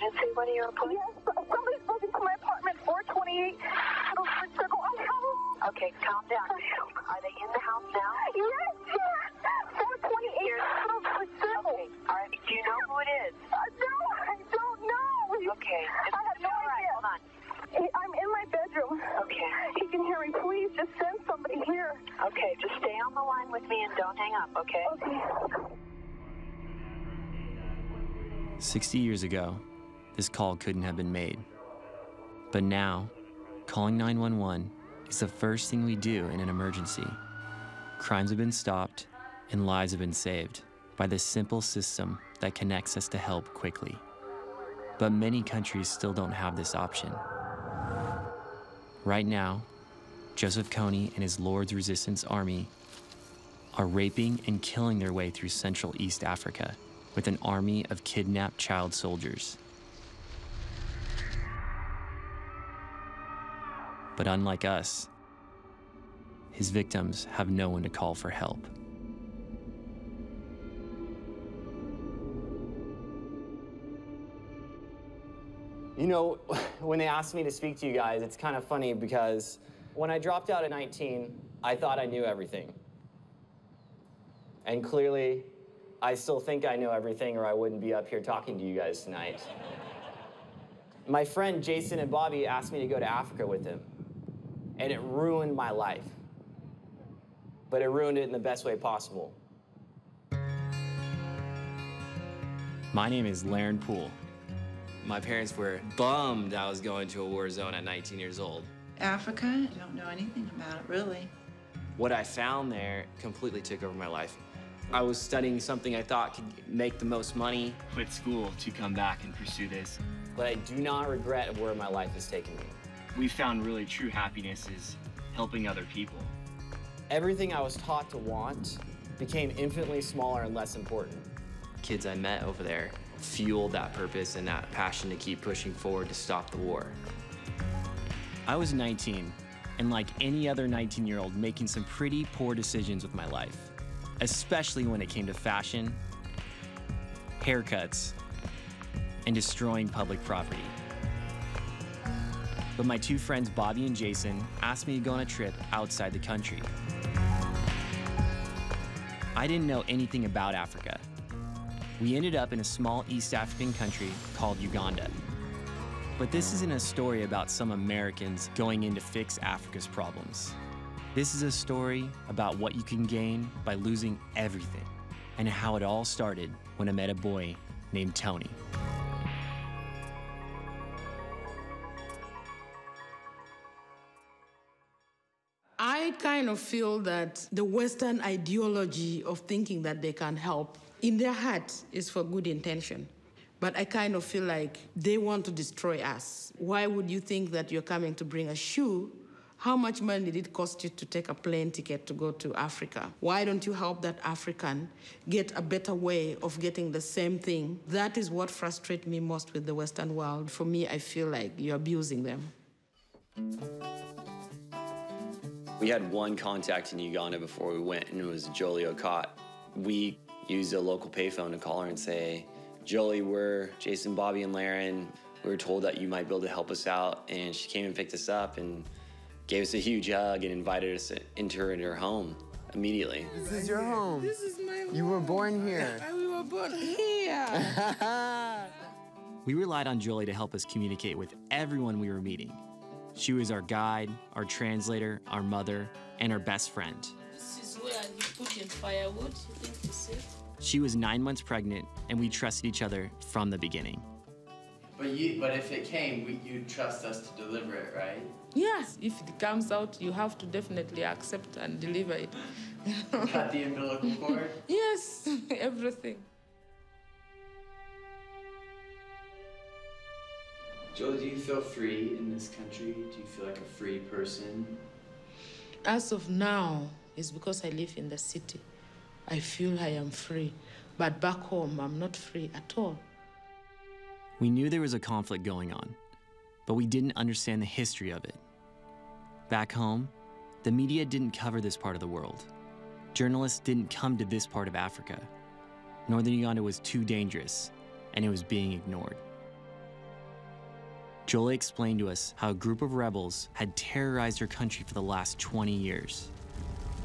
emergency? What are you reporting? Yes, somebody's broken into my apartment, 428 Middlesex Circle. Okay, calm down. Are they in the house now? Yes, 428 Middlesex Circle. Okay, all right. Do you know who it is? No, I don't know. Okay. I have no idea. Hold on. I'm in my bedroom. Okay. He can hear me. Please just send somebody here. Okay, just stay on the line with me and don't hang up, okay? Okay. 60 years ago, this call couldn't have been made. But now, calling 911 is the first thing we do in an emergency. Crimes have been stopped and lives have been saved by this simple system that connects us to help quickly. But many countries still don't have this option. Right now, Joseph Kony and his Lord's Resistance Army are raping and killing their way through Central East Africa with an army of kidnapped child soldiers. But unlike us, his victims have no one to call for help. You know, when they asked me to speak to you guys, it's kind of funny because when I dropped out at 19, I thought I knew everything. And clearly, I still think I know everything or I wouldn't be up here talking to you guys tonight. My friend Jason and Bobby asked me to go to Africa with them, and it ruined my life. But it ruined it in the best way possible. My name is Laren Poole. My parents were bummed I was going to a war zone at 19 years old. Africa? I don't know anything about it, really. What I found there completely took over my life. I was studying something I thought could make the most money. Quit school to come back and pursue this. But I do not regret where my life has taken me. We found really true happiness is helping other people. Everything I was taught to want became infinitely smaller and less important. Kids I met over there fueled that purpose and that passion to keep pushing forward to stop the war. I was 19, and like any other 19-year-old, making some pretty poor decisions with my life, especially when it came to fashion, haircuts, and destroying public property. But my two friends, Bobby and Jason, asked me to go on a trip outside the country. I didn't know anything about Africa. We ended up in a small East African country called Uganda. But this isn't a story about some Americans going in to fix Africa's problems. This is a story about what you can gain by losing everything, and how it all started when I met a boy named Tony. I kind of feel that the Western ideology of thinking that they can help in their heart is for good intention. But I kind of feel like they want to destroy us. Why would you think that you're coming to bring a shoe? How much money did it cost you to take a plane ticket to go to Africa? Why don't you help that African get a better way of getting the same thing? That is what frustrates me most with the Western world. For me, I feel like you're abusing them. We had one contact in Uganda before we went, and it was Jolie Okot. We used a local payphone to call her and say, Jolie, we're Jason, Bobby, and Laren. We were told that you might be able to help us out, and she came and picked us up and gave us a huge hug and invited us into her home immediately. This is your home. This is my home. You were born here. We were born here. We relied on Jolie to help us communicate with everyone we were meeting. She was our guide, our translator, our mother, and our best friend. This is where you put in firewood, you think you see it? She was 9 months pregnant, and we trusted each other from the beginning. But if it came, you'd trust us to deliver it, right? Yes, if it comes out, you have to definitely accept and deliver it. Cut the umbilical cord? Yes, everything. Jolie, do you feel free in this country? Do you feel like a free person? As of now, it's because I live in the city. I feel I am free. But back home, I'm not free at all. We knew there was a conflict going on, but we didn't understand the history of it. Back home, the media didn't cover this part of the world. Journalists didn't come to this part of Africa. Northern Uganda was too dangerous, and it was being ignored. Jolie explained to us how a group of rebels had terrorized her country for the last 20 years.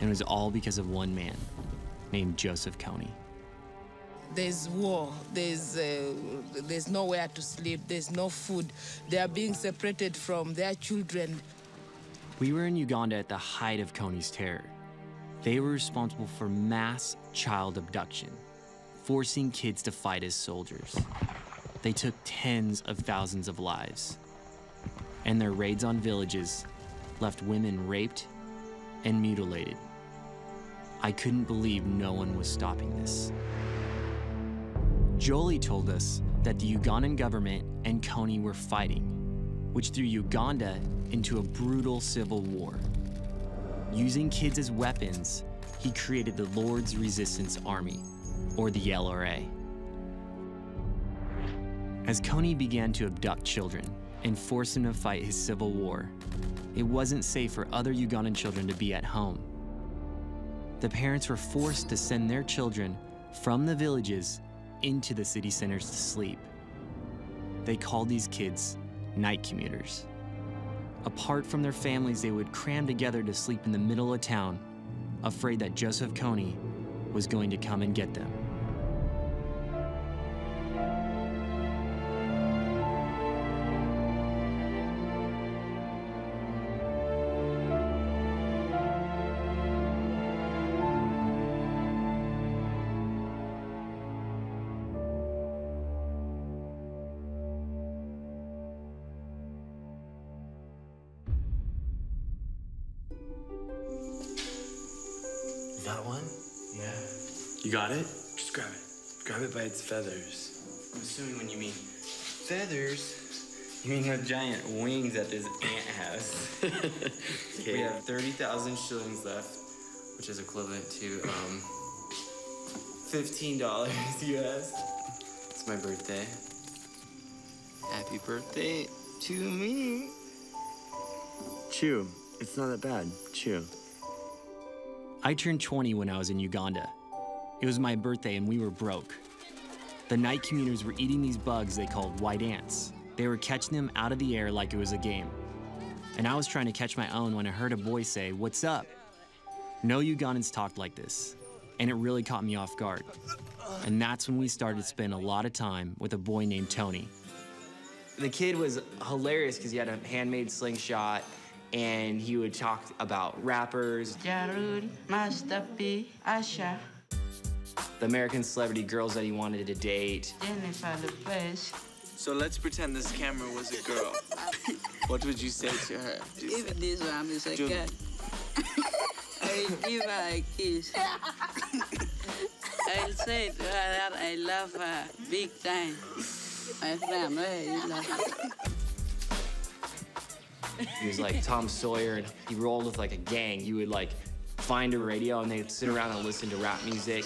And it was all because of one man named Joseph Kony. There's war, there's nowhere to sleep, there's no food. They are being separated from their children. We were in Uganda at the height of Kony's terror. They were responsible for mass child abduction, forcing kids to fight as soldiers. They took tens of thousands of lives. And their raids on villages left women raped and mutilated. I couldn't believe no one was stopping this. Jolie told us that the Ugandan government and Kony were fighting, which threw Uganda into a brutal civil war. Using kids as weapons, he created the Lord's Resistance Army, or the LRA. As Kony began to abduct children and force them to fight his civil war, it wasn't safe for other Ugandan children to be at home. The parents were forced to send their children from the villages into the city centers to sleep. They called these kids night commuters. Apart from their families, they would cram together to sleep in the middle of town, afraid that Joseph Kony was going to come and get them. That one? Yeah. You got it? Just grab it. Grab it by its feathers. I'm assuming when you mean feathers, you mean the giant wings that this ant has. We have 30,000 shillings left, which is equivalent to $15 US. It's my birthday. Happy birthday to me. Chew. It's not that bad. Chew. I turned 20 when I was in Uganda. It was my birthday and we were broke. The night commuters were eating these bugs they called white ants. They were catching them out of the air like it was a game. And I was trying to catch my own when I heard a boy say, "What's up?" No Ugandans talked like this, and it really caught me off guard. And that's when we started to spend a lot of time with a boy named Tony. The kid was hilarious because he had a handmade slingshot, and he would talk about rappers, Jarun, Master P, Asha, the American celebrity girls that he wanted to date. Jennifer Lopez. So let's pretend this camera was a girl. What would you say to her? If this one is a girl, I will give her a kiss. I'll say to her that I love her big time. My friend, I love her. He was like Tom Sawyer, and he rolled with like a gang. You would like find a radio, and they'd sit around and listen to rap music.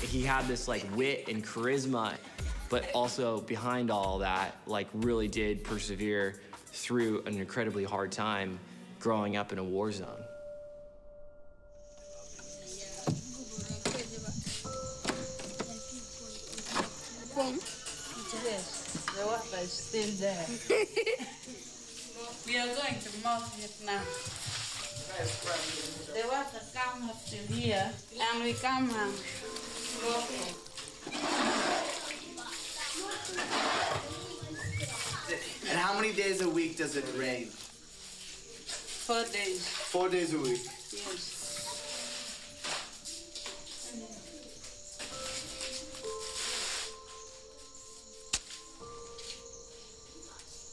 He had this like wit and charisma, but also behind all that, like really did persevere through an incredibly hard time growing up in a war zone. Yes, the water is still there. We are going to North Vietnam. The water comes up to here, and we come and go home. And how many days a week does it rain? 4 days. 4 days a week. Yes.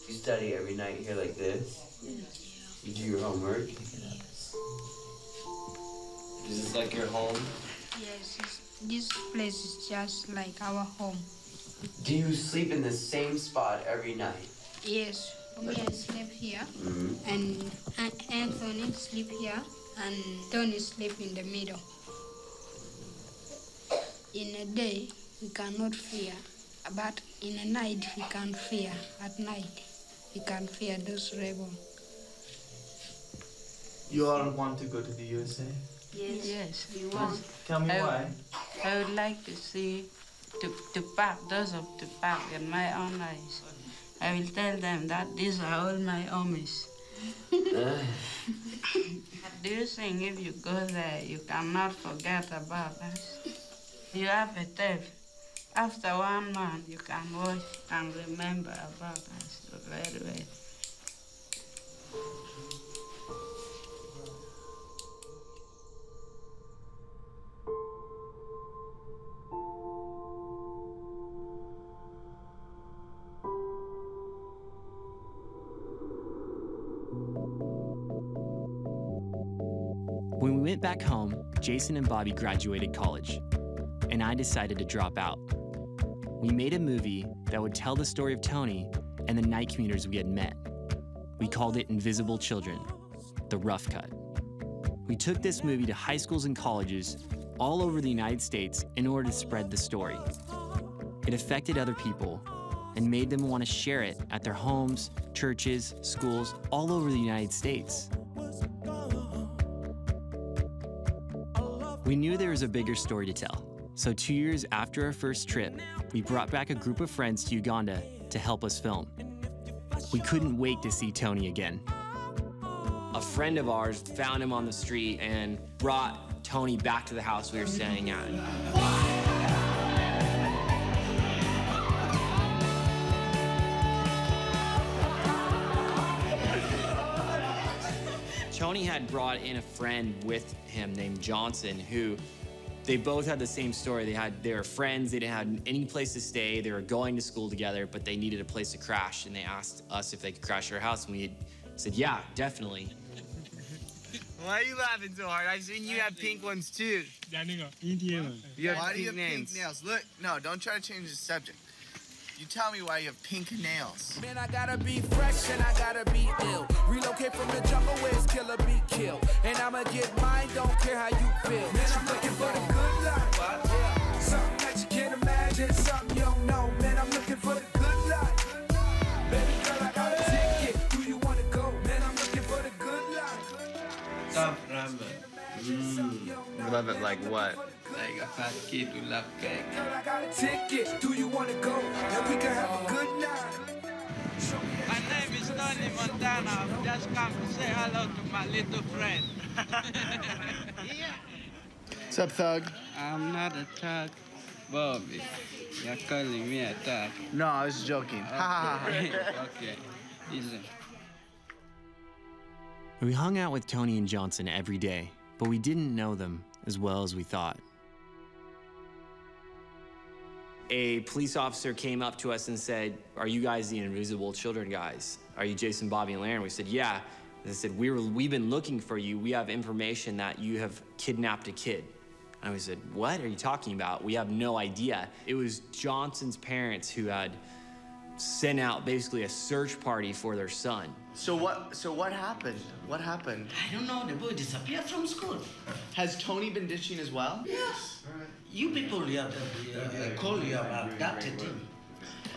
You study every night here like this? Yes. You do your homework? Is this like your home? Yes, this place is just like our home. Do you sleep in the same spot every night? Yes, we sleep here, and Anthony sleep here, and Tony sleep in the middle. In a day, we cannot fear, but in a night, we can fear. At night, we can fear those rebels. You all want to go to the USA? Yes, we want. Tell me why. I would like to see to pack those of to pack in my own eyes. I will tell them that these are all my homies. Do you think if you go there, you cannot forget about us? You have a tape. After 1 month, you can watch and remember about us very well. When we went back home, Jason and Bobby graduated college, and I decided to drop out. We made a movie that would tell the story of Tony and the night commuters we had met. We called it Invisible Children, The Rough Cut. We took this movie to high schools and colleges all over the United States in order to spread the story. It affected other people and made them want to share it at their homes, churches, schools, all over the United States. We knew there was a bigger story to tell, so 2 years after our first trip, we brought back a group of friends to Uganda to help us film. We couldn't wait to see Tony again. A friend of ours found him on the street and brought Tony back to the house we were staying at. Tony had brought in a friend with him named Johnson, who they both had the same story. They were friends, they didn't have any place to stay, they were going to school together, but they needed a place to crash, and they asked us if they could crash our house, and we said, yeah, definitely. Why are you laughing so hard? I've seen you have pink ones too. You have Why do you have pink names. pink nails? Look, no, don't try to change the subject. You tell me why you have pink nails. Man, I gotta be fresh and I gotta be ill. Relocate from the jungle where it's killer be kill. And I'ma get mine, don't care how you feel. Man, I'm looking for the good life. Yeah. Something that you can't imagine, something you don't know. Man, I'm looking for the good life. Baby girl, I got a ticket. Do you wanna go? Man, I'm looking for the good life. Stop ramen. Love it like what? Like a fat kid who love cake. Girl, I got a ticket. Do you wanna go? And we can have a good night. My name is Tony Montana. I've just come to say hello to my little friend. What's up, thug? I'm not a thug, Bobby. You're calling me a thug. No, I was joking. Ha ha ha. Okay, easy. We hung out with Tony and Johnson every day, but we didn't know them as well as we thought. A police officer came up to us and said, are you guys the Invisible Children guys? Are you Jason, Bobby, and Laren? We said, yeah. They said, we've been looking for you. We have information that you have kidnapped a kid. And we said, what are you talking about? We have no idea. It was Johnson's parents who had sent out basically a search party for their son. So what happened? What happened? I don't know. The boy disappeared from school. Has Tony been ditching as well? Yes. You people, you have called, you have abducted him.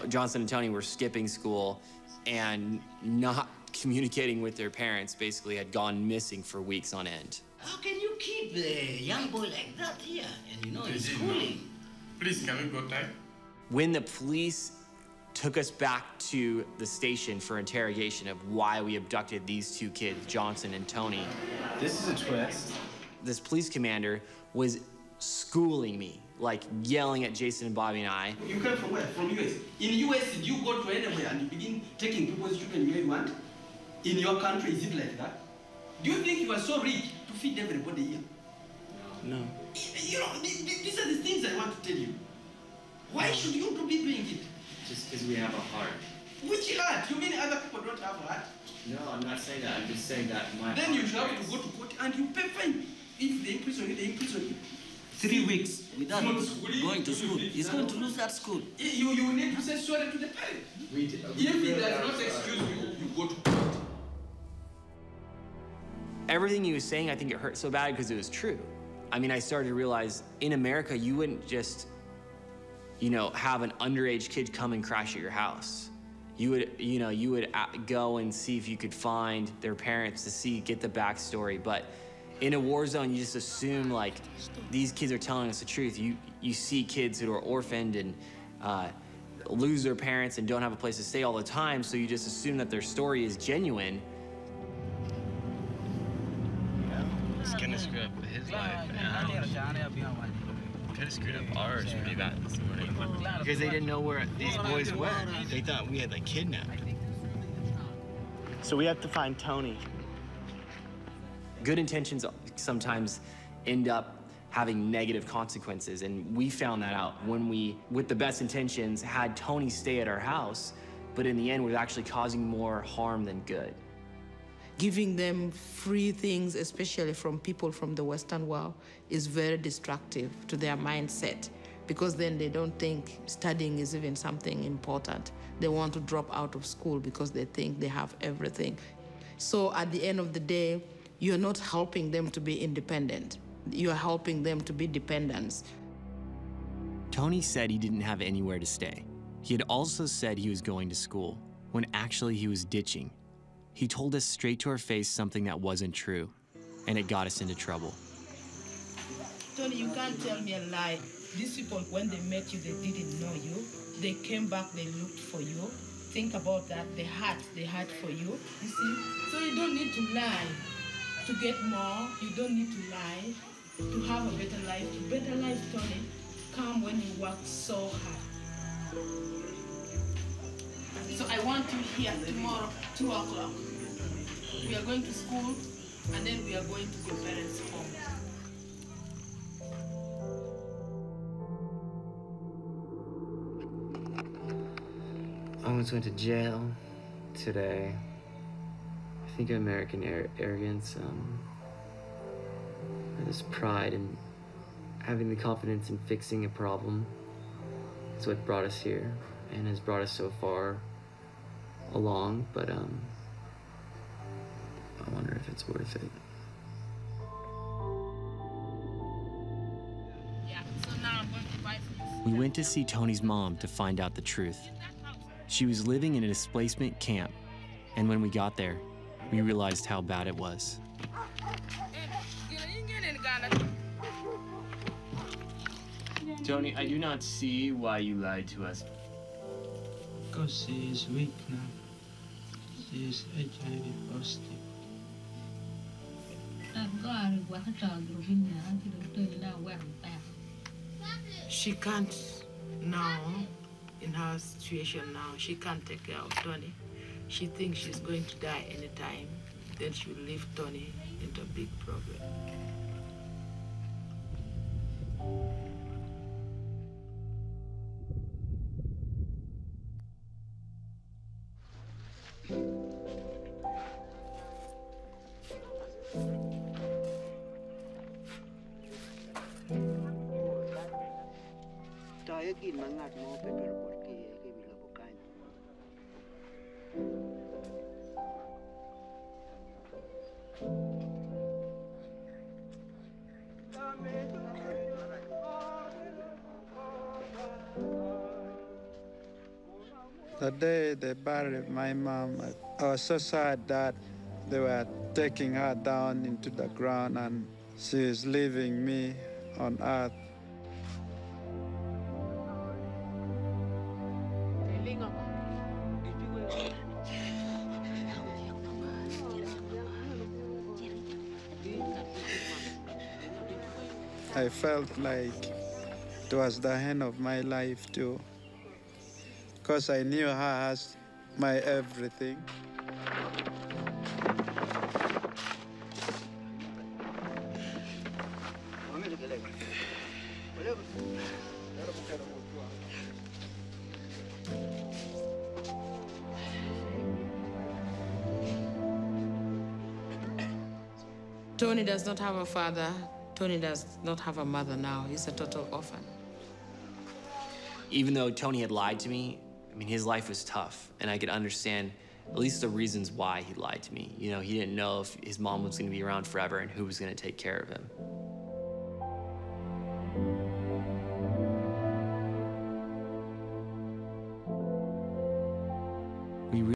Johnson and Tony were skipping school and not communicating with their parents, basically had gone missing for weeks on end. How can you keep a young boy like that here? And you know, he's schooling. Please, can we go time? When the police took us back to the station for interrogation of why we abducted these two kids, Johnson and Tony. This is a twist. This police commander was schooling me, like yelling at Jason and Bobby and I. You came from where? From US. In US, did you go to anywhere and you begin taking people's children where you want? In your country, is it like that? Do you think you are so rich to feed everybody here? No. You know, these are the things I want to tell you. Why should you be doing it? Just because we have a heart. Which heart? You mean other people don't have a heart? No, I'm not saying that. I'm just saying that my Then you should have to go to court and you pay fine. If they imprison you, they imprison you. 3 weeks without going to school. He's going to lose that school. You need to say sorry to the parents. If it does not excuse you, you go to court. Everything he was saying, I think it hurt so bad because it was true. I mean, I started to realize in America, you wouldn't just, you know, have an underage kid come and crash at your house. You would go and see if you could find their parents to get the backstory. But in a war zone, you just assume like these kids are telling us the truth. you see kids who are orphaned and lose their parents and don't have a place to stay all the time, so you just assume that their story is genuine. It's gonna screw up his life now. Could have screwed up ours pretty bad this morning. Because they didn't know where these boys went. They thought we had like kidnapped. So we have to find Tony. Good intentions sometimes end up having negative consequences, and we found that out when we, with the best intentions, had Tony stay at our house, but in the end was actually causing more harm than good. Giving them free things, especially from people from the Western world, is very destructive to their mindset, because then they don't think studying is even something important. They want to drop out of school because they think they have everything. So at the end of the day, you're not helping them to be independent. You're helping them to be dependents. Tony said he didn't have anywhere to stay. He had also said he was going to school, when actually he was ditching. He told us straight to our face something that wasn't true, and it got us into trouble. Tony, you can't tell me a lie. These people, when they met you, they didn't know you. They came back, they looked for you. Think about that, they had for you, you see? So you don't need to lie to get more. You don't need to lie to have a better life. A better life, Tony, come when you work so hard. So I want you here tomorrow, 2 o'clock. We are going to school, and then we are going to your parents' home. I almost went to jail today. I think American arrogance, or this pride in having the confidence in fixing a problem is what brought us here and has brought us so far along, but I wonder if it's worth it. We went to see Tony's mom to find out the truth. She was living in a displacement camp, and when we got there, we realized how bad it was. Tony, I do not see why you lied to us. Because she is weak now. She is HIV positive. She can't now, in her situation now, she can't take care of Tony. She thinks she's going to die anytime. Then she'll leave Tony into a big problem. The day they buried my mom, I was so sad that they were taking her down into the ground and she is leaving me on earth. I felt like it was the end of my life too, because I knew her as my everything. Tony does not have a father. Tony does not have a mother now. He's a total orphan. Even though Tony had lied to me, I mean, his life was tough, and I could understand at least the reasons why he lied to me. You know, he didn't know if his mom was going to be around forever and who was going to take care of him.